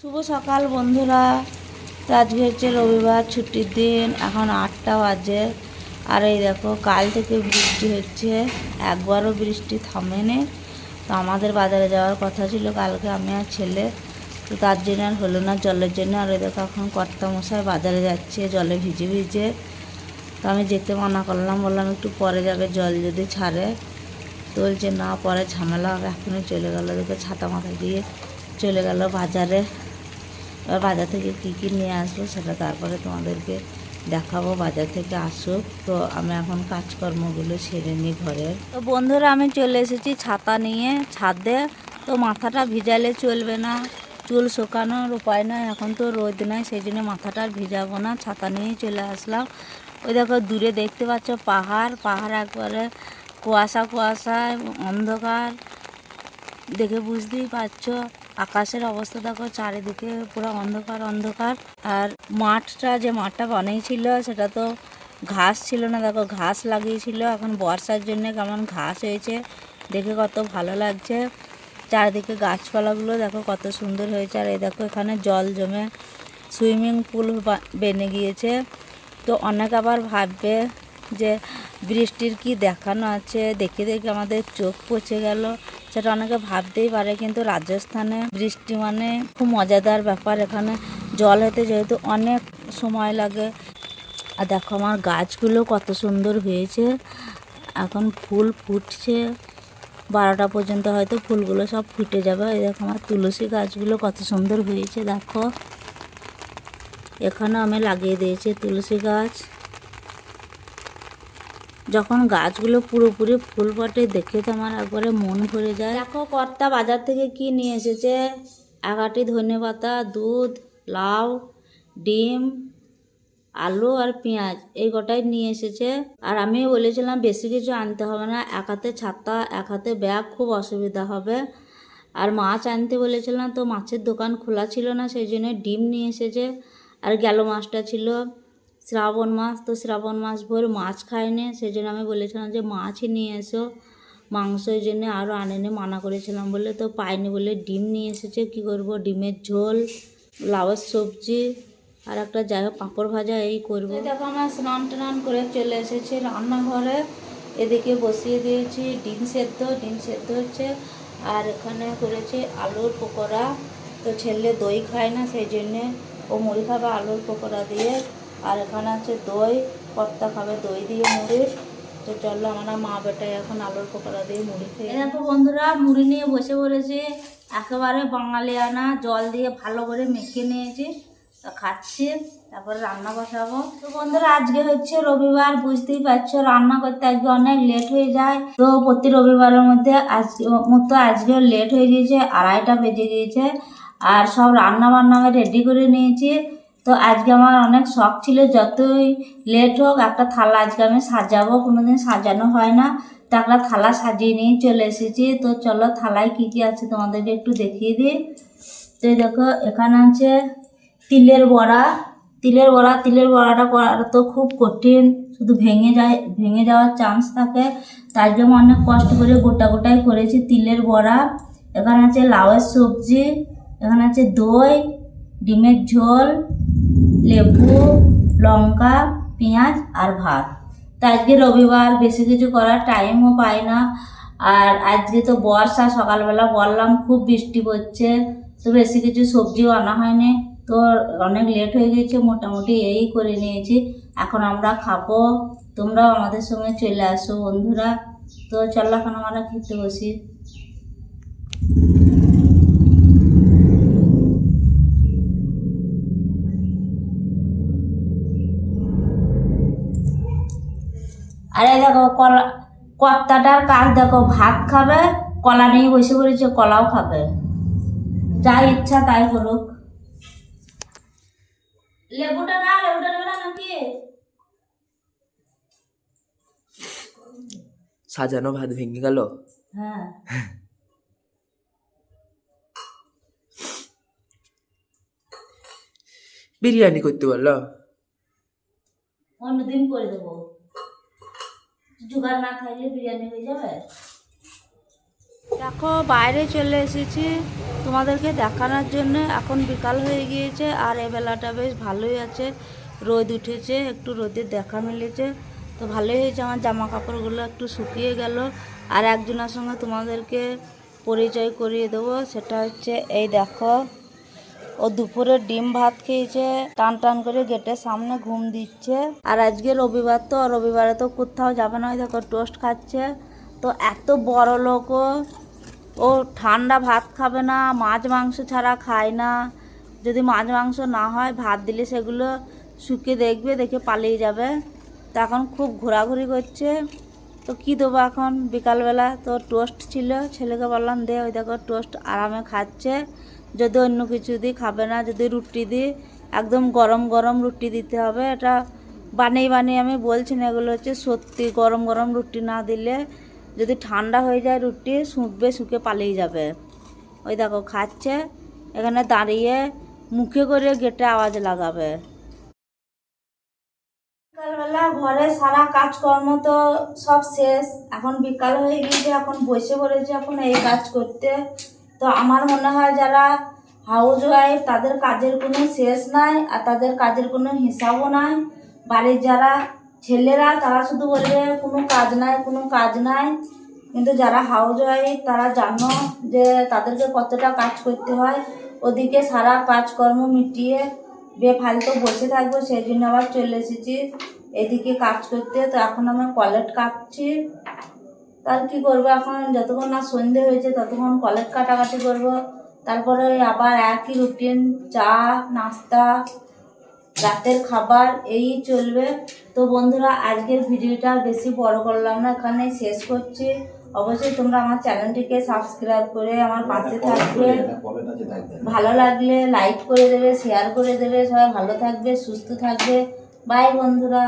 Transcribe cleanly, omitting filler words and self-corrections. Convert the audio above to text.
শুভ সকাল বন্ধুরা। তো আজকে হচ্ছে রবিবার, ছুটির দিন। এখন 8টা বাজে। আর এই দেখো, কাল থেকে বৃষ্টি হচ্ছে, একবারও বৃষ্টি থামেনি। তো আমাদের বাজারে যাওয়ার কথা ছিল কালকে, আমি আর ছেলে। তো তার জন্য আর হলো না, জলের জন্য। আর এই দেখো, এখন কর্তামশাই বাজারে যাচ্ছে জলে ভিজে ভিজে। তো আমি যেতে মানা করলাম, বললাম একটু পরে যাবে, জল যদি ছাড়ে। তো বলছে না, পরে ঝামেলা হবে, এখনই চলে গেল। দেখো, ছাতা মাথায় দিয়ে চলে গেল বাজারে। এবার বাজার থেকে কী কী নিয়ে আসবো সেটা তারপরে তোমাদেরকে দেখাবো, বাজার থেকে আসুক। তো আমি এখন কাজকর্মগুলো সেরে নিই ঘরের। তো বন্ধুরা, আমি চলে এসেছি ছাতা নিয়ে ছাদে। তো মাথাটা ভিজালে চলবে না, চুল শুকানোর উপায় নয়, এখন তো রোদ নয়, সেই জন্য মাথাটা আর ভিজাবো না, ছাতা নিয়েই চলে আসলাম। ওই দেখো, দূরে দেখতে পাচ্ছ পাহাড়, পাহাড় একবারে কুয়াশা কুয়াশা অন্ধকার, দেখে বুঝতেই পারছো। আকাশের অবস্থা দেখো, চারিদিকে পুরো অন্ধকার অন্ধকার। আর মাঠটা, যে মাঠটা বানিয়েছিল সেটা তো ঘাস ছিল না, দেখো ঘাস লাগিয়েছিল, এখন বর্ষার জন্য কেমন ঘাস হয়েছে, দেখে কত ভালো লাগছে। চারিদিকে গাছপালাগুলো দেখো কত সুন্দর হয়েছে। আর এই দেখো, এখানে জল জমে সুইমিং পুল বেনে গিয়েছে। তো অনেক আবার ভাববে যে বৃষ্টির কি দেখানো আছে, দেখে দেখে আমাদের চোখ পচে গেল, সেটা অনেকে ভাবতেই পারে। কিন্তু রাজস্থানে বৃষ্টি মানে খুব মজাদার ব্যাপার। এখানে জল হতে যেহেতু অনেক সময় লাগে। আর দেখো, আমার গাছগুলো কত সুন্দর হয়েছে, এখন ফুল ফুটছে। 12টা পর্যন্ত হয়তো ফুলগুলো সব ফুটে যাবে। এই দেখো, আমার তুলসী গাছগুলো কত সুন্দর হয়েছে। দেখো, এখানে আমি লাগিয়ে দিয়েছি তুলসী গাছ। যখন গাছগুলো পুরোপুরি ফুল ফোটে, দেখে তো আমার একবারে মন ভরে যায়। দেখো, কর্তা বাজার থেকে কি নিয়ে এসেছে। 1 ধনেপাতা, দুধ, লাউ, ডিম, আলু আর পেঁয়াজ, এই কটাই নিয়ে এসেছে। আর আমি বলেছিলাম বেশি কিছু আনতে হবে না, এক হাতে ছাতা এক হাতে ব্যাগ, খুব অসুবিধা হবে। আর মাছ আনতে বলেছিলাম, তো মাছের দোকান খোলা ছিল না, সেই জন্য ডিম নিয়ে এসেছে। আর গেল মাছটা ছিল শ্রাবণ মাস, তো শ্রাবণ মাস ভোর মাছ খায়নি, সেই জন্য আমি বলেছিলাম যে মাছই নিয়ে এসো। মাংস এই জন্য আরও আনেনি, মানা করেছিলাম বলে, তো পাইনি বলে ডিম নিয়ে এসেছে। কী করবো, ডিমের ঝোল, লাউয়ের সবজি আর একটা যাই হোক পাঁপড় ভাজা, এই করবো। দেখো, আমরা স্নান টান করে চলে এসেছি রান্নাঘরে। এদিকে বসিয়ে দিয়েছি ডিম সেদ্ধ হচ্ছে। আর এখানে করেছি আলুর পকোড়া। তো ছেলে দই খায় না, সেই জন্যে ও মুড়ি খাবে আলুর পকোড়া দিয়ে। আর এখানে আছে দই, কর্তা খাবে দই দিয়ে মুড়ি। তো চলো, আমরা মা বেটাই এখন আলুর পকোড়া দিয়ে মুড়ি খেয়ে। দেখো বন্ধুরা, মুড়ি নিয়ে বসে পড়েছি, একেবারে বাঙালিয়ানা, জল দিয়ে ভালো করে মেখে নিয়েছি। তো খাচ্ছি, তারপরে রান্না বসাবো। তো বন্ধুরা, আজকে হচ্ছে রবিবার, বুঝতেই পারছো রান্না করতে আজকে অনেক লেট হয়ে যায়। তো প্রতি রবিবারের মধ্যে আজকে লেট হয়ে গিয়েছে, 2:30টা বেজে গিয়েছে। আর সব রান্না বান্না আমি রেডি করে নিয়েছি। তো আজকে আমার অনেক শখ ছিল, যতই লেট হোক একটা থালা আজকে আমি সাজাবো, কোনোদিন সাজানো হয় না। তো একটা থালা সাজিয়ে নিয়ে চলে এসেছি। তো চলো, থালায় কি কি আছে তোমাদেরকে একটু দেখিয়ে দিই। তো দেখো, এখানে আছে তিলের বড়া। তিলের বড়াটা করা তো খুব কঠিন, শুধু ভেঙে যাওয়ার চান্স থাকে। তার জন্য অনেক কষ্ট করে গোটাই করেছি তিলের বড়া। এখানে আছে লাউয়ের সবজি, এখানে আছে দই, ডিমের ঝোল, লেবু, লঙ্কা, পেঁয়াজ আর ভাত। তো আজকে রবিবার, বেশি কিছু করার টাইমও পাই না। আর আজকে তো বর্ষা, সকালবেলা বললাম খুব বৃষ্টি পড়ছে, তো বেশি কিছু সবজিও আনা হয়নি। তো অনেক লেট হয়ে গেছে, মোটামুটি এই করে নিয়েছি। এখন আমরা খাবো, তোমরাও আমাদের সঙ্গে চলে আসো বন্ধুরা। তো চলো, এখন আমরা খেতে বসি। আরে দেখো, কর্তাটার কাজ দেখো, ভাত খাবে, কলা নিয়ে বসে পড়েছে, কলাও খাবে, যা ইচ্ছা তাই করুক। লেবুটা নেবে না নাকি? সাজানো ভাত ভেঙে গেল। হ্যাঁ, বিরিয়ানি করতে বললো। অন্যদিন করে দেবো, জোগাড় না থাকলে বিরিয়ানি হয়ে যাবে। দেখো বাইরে চলে এসেছি তোমাদেরকে দেখানোর জন্য। এখন বিকাল হয়ে গিয়েছে আর এই বেলাটা বেশ ভালোই আছে, রোদ উঠেছে, একটু রোদের দেখা মিলেছে, তো ভালোই হয়েছে। আমার জামা কাপড়গুলো একটু শুকিয়ে গেল। আর একজনের সঙ্গে তোমাদেরকে পরিচয় করিয়ে দেবো, সেটা হচ্ছে এই দেখো, ও দুপুরে ডিম ভাত খেয়েছে, টান টান করে গেটের সামনে ঘুম দিচ্ছে। আর আজকে রবিবার, তো রবিবারে তো কোথাও যাবে না, ওই দেখো টোস্ট খাচ্ছে। তো এত বড় লোক, ও ঠান্ডা ভাত খাবে না, মাছ মাংস ছাড়া খায় না। যদি মাছ মাংস না হয়, ভাত দিলে সেগুলো শুকিয়ে দেখবে, দেখে পালিয়ে যাবে। তো এখন খুব ঘোরাঘুরি করছে। তো কী দেবো এখন বিকালবেলা, তো টোস্ট ছিল, ছেলেকে বললাম দে, ওই দেখো টোস্ট আরামে খাচ্ছে। যদি অন্য কিছু দিই খাবে না, যদি রুটি দিই একদম গরম গরম রুটি দিতে হবে। এটা বানিয়ে বানিয়ে আমি বলছি না, এগুলো হচ্ছে সত্যি। গরম গরম রুটি না দিলে যদি ঠান্ডা হয়ে যায় রুটি, শুকবে, শুকে পালিয়ে যাবে। ওই দেখো খাচ্ছে, এখানে দাঁড়িয়ে মুখে করে গেটে আওয়াজ লাগাবে। বিকালবেলা ঘরে সারা কাজকর্ম তো সব শেষ, এখন বিকাল হয়ে গিয়েছে, এখন বসে পড়েছে এখন এই কাজ করতে। তো আমার মনে হয় যারা হাউস ওয়াইফ তাদের কাজের কোনো শেষ নাই, আর তাদের কাজের কোনো হিসাবও নাই। বাড়ির যারা ছেলেরা তারা শুধু বলবে কোনো কাজ নাই, কোনো কাজ নাই। কিন্তু যারা হাউস ওয়াইফ তারা জানো যে তাদেরকে কতটা কাজ করতে হয়। ওদিকে সারা কাজকর্ম মিটিয়ে বেফালতু বসে থাকবো, সেই জন্য আবার চলে এসেছি এদিকে কাজ করতে। তো এখন আমি কলেট কাটছি। তার কি করবো, এখন যতক্ষণ না সন্ধে হয়েছে ততক্ষণ কলেট কাটাকাটি করবো। তারপরে আবার একই রুটিন, চা নাস্তা, রাতের খাবার, এই চলবে। তো বন্ধুরা, আজকের ভিডিওটা বেশি বড় করলাম না, এখানে শেষ করছি। অবশ্যই তোমরা আমার চ্যানেলটিকে সাবস্ক্রাইব করে আমার পাশে থাকবে। ভালো লাগলে লাইক করে দেবে, শেয়ার করে দেবে। সবাই ভালো থাকবে, সুস্থ থাকবে। বাই বন্ধুরা।